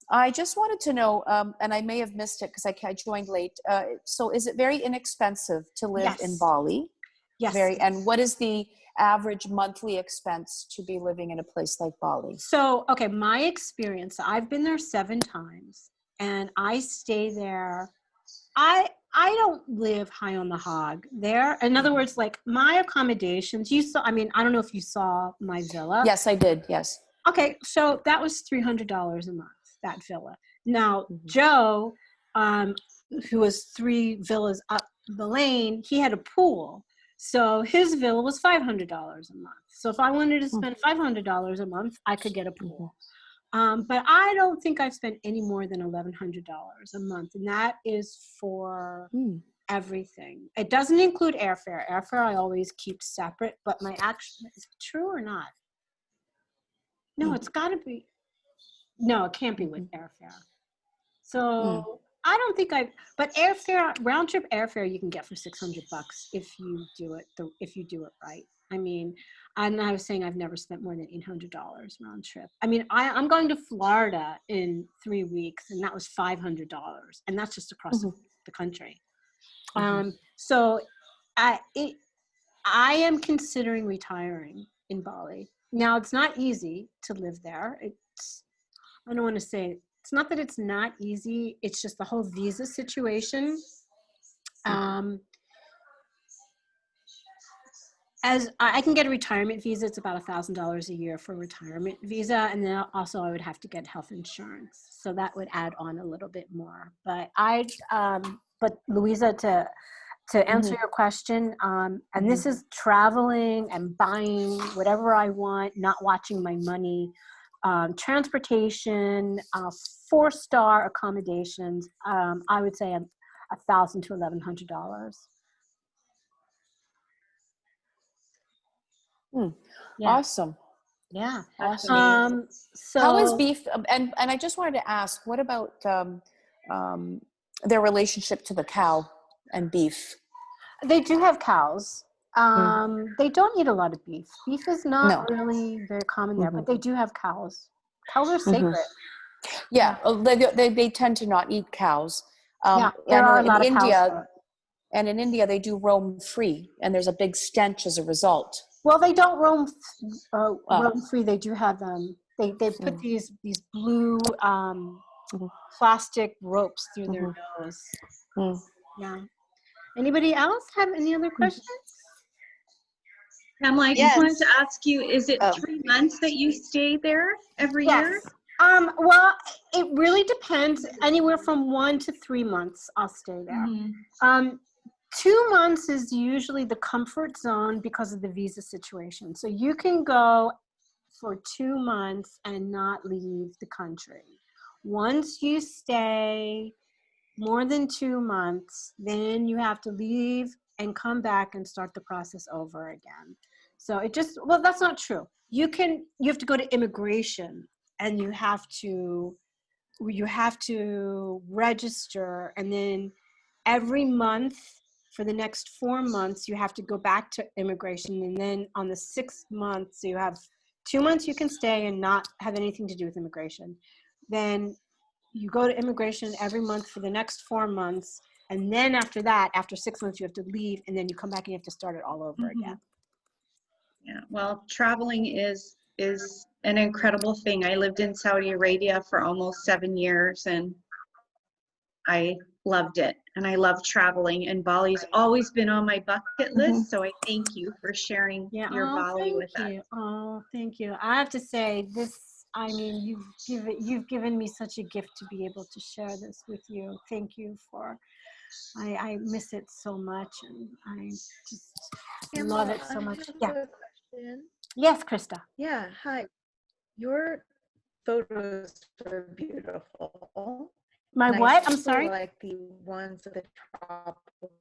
I just wanted to know, and I may have missed it because I joined late. So is it very inexpensive to live in Yes. Bali? Yes. And what is the average monthly expense to be living in a place like Bali? So, okay, my experience, I've been there 7 times and I stay there. I don't live high on the hog there. In other words, like my accommodations, you saw, I mean, I don't know if you saw my villa. Yes, I did. Yes. Okay, so that was $300 a month, that villa. Now, Joe, who was 3 villas up the lane, he had a pool. So his villa was $500 a month. So if I wanted to spend $500 a month, I could get a pool. But I don't think I've spent any more than $1,100 a month. And that is for everything. It doesn't include airfare. Airfare I always keep separate, but my actual, is it true or not? No, it's gotta be, no, it can't be with airfare. So I don't think but airfare, round trip airfare you can get for $600 if you do it right. I mean, and I was saying I've never spent more than $800 round trip. I mean, I'm going to Florida in 3 weeks, and that was $500, and that's just across the country. So I am considering retiring in Bali. Now, it's not easy to live there. I don't want to say, it's not that it's not easy, it's just the whole visa situation. As I can get a retirement visa, it's about $1,000 a year for a retirement visa, and then also I would have to get health insurance, so that would add on a little bit more. But but Louisa, to answer your question, and this is traveling and buying whatever I want, not watching my money, transportation, 4-star accommodations. I would say $1,000 to $1,100. Yeah. Awesome. Yeah. Awesome. So how is beef? And I just wanted to ask, what about their relationship to the cow and beef? They do have cows. They don't eat a lot of beef. Beef is not really very common there, but they do have cows. Cows are sacred. Yeah, they tend to not eat cows. There are a lot of cows. And in India, they do roam free, and there's a big stench as a result. Well, they don't roam free. They do have them. They put these blue plastic ropes through their nose. Yeah. Anybody else have any other questions? Pamela, I just wanted to ask you, is it 3 months that you stay there every year? Well, it really depends. Anywhere from 1 to 3 months, I'll stay there. 2 months is usually the comfort zone because of the visa situation. So you can go for 2 months and not leave the country. Once you stay more than 2 months, then you have to leave and come back and start the process over again. So well, that's not true. You have to go to immigration, and you have to register, and then every month for the next 4 months, you have to go back to immigration. And then on the 6th month, so you have 2 months you can stay and not have anything to do with immigration. Then you go to immigration every month for the next 4 months. And then after that, after 6 months, you have to leave, and then you come back and you have to start it all over again. Yeah, well, traveling is an incredible thing. I lived in Saudi Arabia for almost 7 years, and I loved it. And I love traveling, and Bali's always been on my bucket list. So I thank you for sharing your Bali with us. Oh, thank you. I have to say, this I mean, you've given me such a gift to be able to share this with you. Thank you for. I miss it so much, and I just love it so much. I Yeah. have a question. Yes, Krista. Yeah, hi. Your photos are beautiful. My And I what? I'm especially sorry. like the ones of the tropical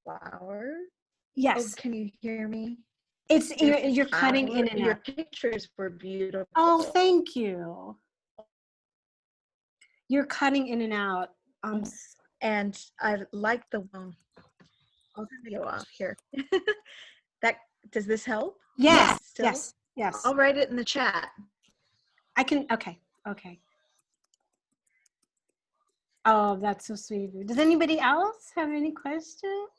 flowers. Oh, Yes. can you hear me? It's Your you're cutting in and your out. pictures were beautiful. Oh, thank you. You're cutting in and out. And I like the one. I'll turn the video off here. That does this help? Yes, Still? yes, yes. I'll write it in the chat. I can. Okay, okay. Oh, that's so sweet of you. Does anybody else have any questions?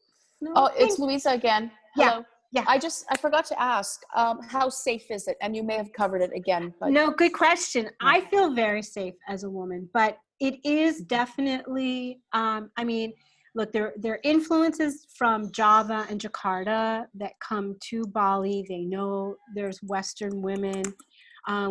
No. Oh, it's Louisa again. Yeah, Hello. yeah. I forgot to ask, how safe is it? And you may have covered it again, but No, good question. I feel very safe as a woman, but it is definitely, I mean, look, there are influences from Java and Jakarta that come to Bali. They know there's Western women.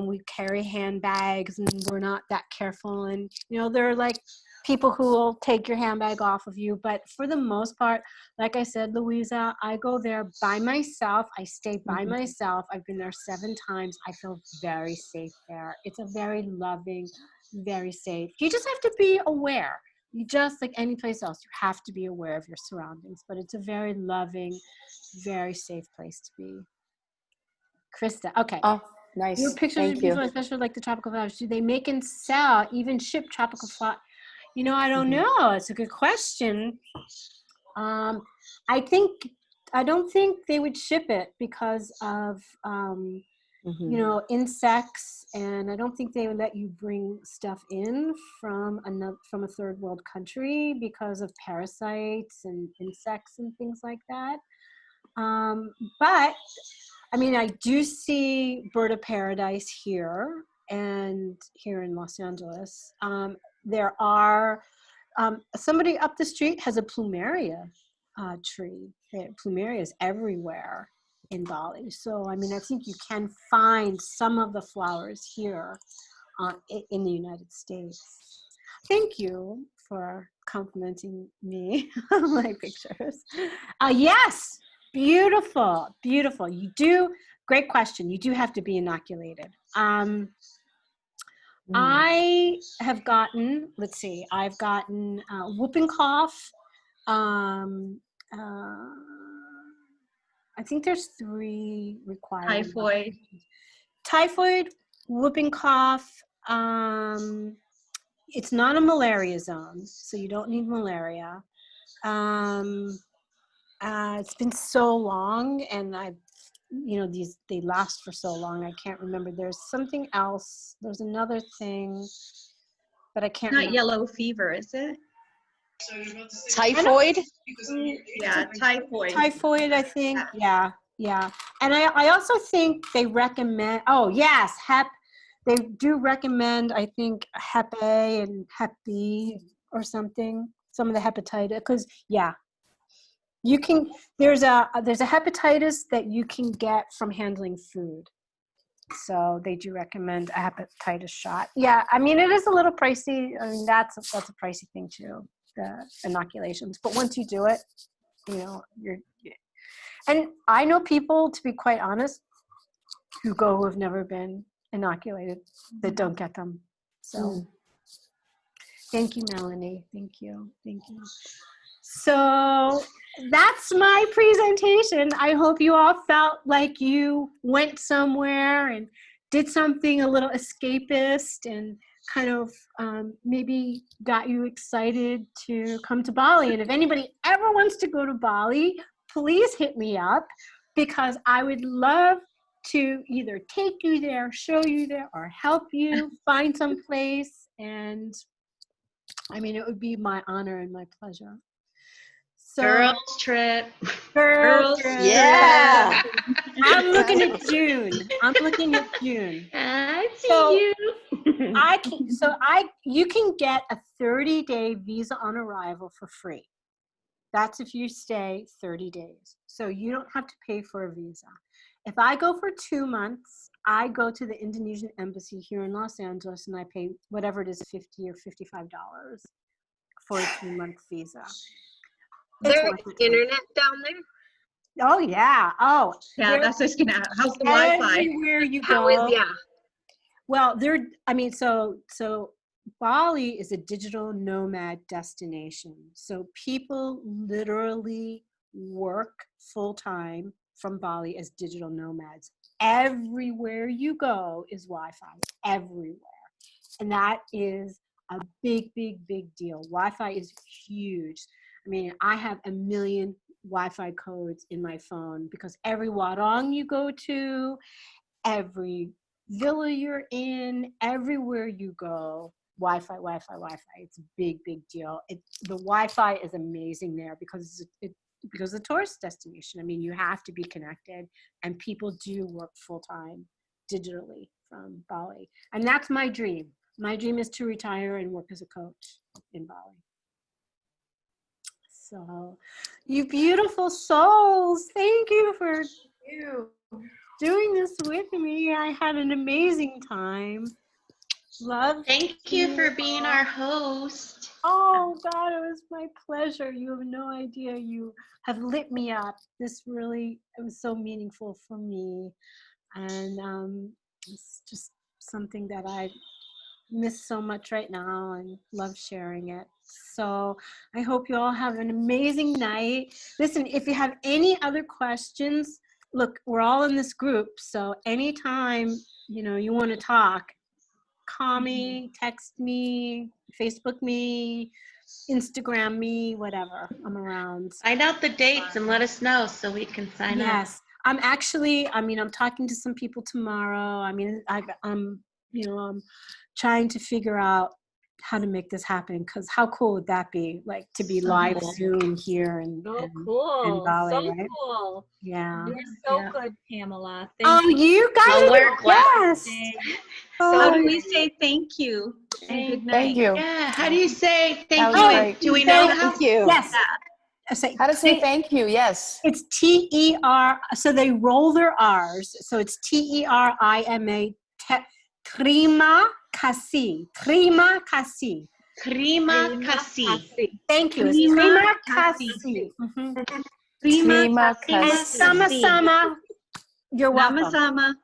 We carry handbags and we're not that careful. And, you know, there are like people who will take your handbag off of you. But for the most part, like I said, Louisa, I go there by myself. I stay by myself. I've been there 7 times. I feel very safe there. It's a very loving, very safe. You just have to be aware. You just like any place else, you have to be aware of your surroundings. But it's a very loving, very safe place to be. Krista, okay. oh, nice. Your pictures are Thank you. beautiful, especially like the tropical flowers. Do they make and sell, even ship tropical flowers? You know, I don't know. It's a good question. I don't think they would ship it because of, you know, insects, and I don't think they would let you bring stuff in from a third world country because of parasites and insects and things like that. But I mean, I do see Bird of Paradise here and here in Los Angeles. There are, somebody up the street has a plumeria tree. Plumeria is everywhere in Bali. So, I mean, I think you can find some of the flowers here in the United States. Thank you for complimenting me on my pictures. Yes. Beautiful, beautiful. You do, great question. You do have to be inoculated. I have gotten, let's see, I've gotten whooping cough. I think there's 3 required. Typhoid. Typhoid, whooping cough. It's not a malaria zone, so you don't need malaria. It's been so long, and you know, they last for so long. I can't remember. There's something else. There's another thing, but I can't Not remember. yellow fever, is it? Typhoid? Yeah, typhoid. Typhoid, I think. Yeah, yeah. And I also think they recommend. Oh yes, Hep. They do recommend, I think, Hep A and Hep B or something. Some of the hepatitis, because yeah. You can, there's a hepatitis that you can get from handling food. So they do recommend a hepatitis shot. Yeah, I mean, it is a little pricey. I mean, that's a pricey thing too, the inoculations. But once you do it, you know, and I know people, to be quite honest, who have never been inoculated, that don't get them. So thank you, Melanie. Thank you. Thank you. So that's my presentation. I hope you all felt like you went somewhere and did something a little escapist and kind of maybe got you excited to come to Bali. And if anybody ever wants to go to Bali, please hit me up, because I would love to either take you there, show you there, or help you find some place. And I mean, it would be my honor and my pleasure. So, Girls trip. Girls trip. Yeah. I'm looking at June. I see So, you. You can get a 30-day visa on arrival for free. That's if you stay 30 days. So you don't have to pay for a visa. If I go for 2 months, I go to the Indonesian embassy here in Los Angeles and I pay whatever it is, $50 or $55 for a 2-month visa. It's There's worth it to me. internet down there. Oh yeah. Oh, Yeah, there- that's just gonna, how's the Wi-Fi? everywhere you How go. is, yeah. Well, so Bali is a digital nomad destination. So people literally work full time from Bali as digital nomads. Everywhere you go is Wi-Fi, everywhere. And that is a big, big, big deal. Wi-Fi is huge. I mean, I have a million Wi-Fi codes in my phone because every warung you go to, every villa you're in, everywhere you go, Wi-Fi, Wi-Fi, Wi-Fi. It's a big, big deal. The Wi-Fi is amazing there because because it's a tourist destination. I mean, you have to be connected, and people do work full-time digitally from Bali. And that's my dream. My dream is to retire and work as a coach in Bali. So, you beautiful souls, thank you for doing this with me. I had an amazing time. Love. Thank you for being our host. Oh God, it was my pleasure. You have no idea. You have lit me up. It was so meaningful for me. And it's just something that I miss so much right now and love sharing it. So I hope you all have an amazing night. Listen, if you have any other questions, look, we're all in this group. So anytime, you want to talk, call me, text me, Facebook me, Instagram me, whatever. I'm around. Find out the dates and let us know so we can sign up. Yes. I'm talking to some people tomorrow. I'm trying to figure out how to make this happen, because how cool would that be, like to be live Zoom here and Oh, cool. Bali, So right? cool. Yeah. You're so Yeah. good, Pamela. Oh, Thank you guys Well, are we're the glad. best. How Oh, do we say thank you and good night? Thank you. Yeah, how do you say That thank was you? great. Do we know how? Thank you. yes. I say, How to say thank you? Yes. It's TER. So they roll their R's. So it's TERIMA. Terima kasih. Terima kasih. Terima kasih. Thank you. It's Terima terima kasih. Mhm. Terima And kasih. sama-sama. You're welcome. Nama-sama.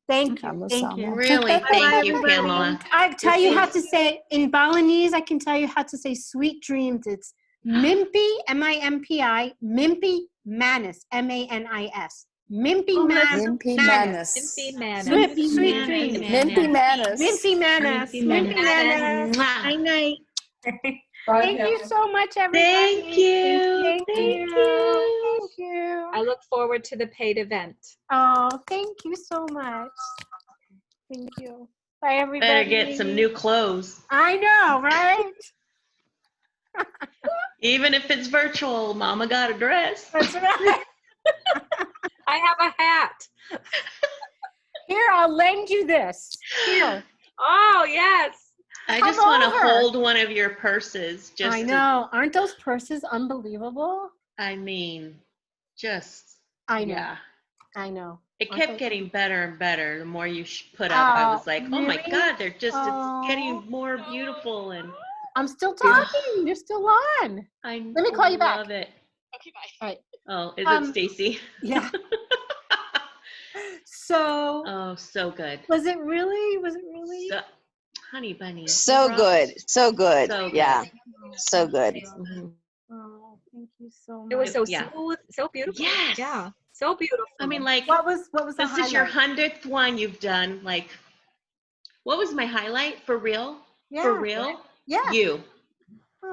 Thank you. Sama-sama. Thank you. Really, thank you, everybody. Pamela. I tell you how to say in Balinese. I can tell you how to say sweet dreams. It's mimpi, M-I-M-P-I, mimpi manis, M-A-N-I-S. Mimpi manis. Mimpi Manis. Manis. Sweet, Mimpi sweet Manis. dreams. Mimpi Manis. Mimpi manis. Mimpi manis. Mwah. Night. Thank you so much, everybody. Thank you. Thank you. Thank you. I look forward to the paid event. Oh, thank you so much. Thank you. Bye, everybody. Better get some new clothes. I know, right? Even if it's virtual, Mama got a dress. That's right. I have a hat. Here, I'll lend you this. Here. Oh, yes. I Come just want to over. hold one of your purses. Just I know. Aren't those purses unbelievable? I mean, just, I know. yeah. I know. It Aren't kept those- getting better and better the more you put up. I was like, oh my really? God, they're just, Oh. it's getting more beautiful. And I'm still talking. You're still on. I Let me call you back. love it. Okay, bye. All right. Oh, is Um, it Stacy? Yeah. So, Oh, so good. was it really? So, honey bunny. So you good. rock. So good. So Yeah. good. So good. Mhm. Oh, thank you so much. It was so Yeah. smooth, so beautiful. Yes. Yeah, so beautiful. I mean, like, What was the this is your highlight? 100th one you've done. Like, what was my highlight? For real? Yeah. For real? Yeah. You.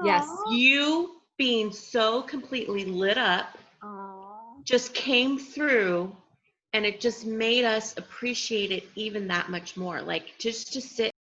Yes. Aw. You being so completely lit up Aw. just came through, and it just made us appreciate it even that much more. Like, just to sit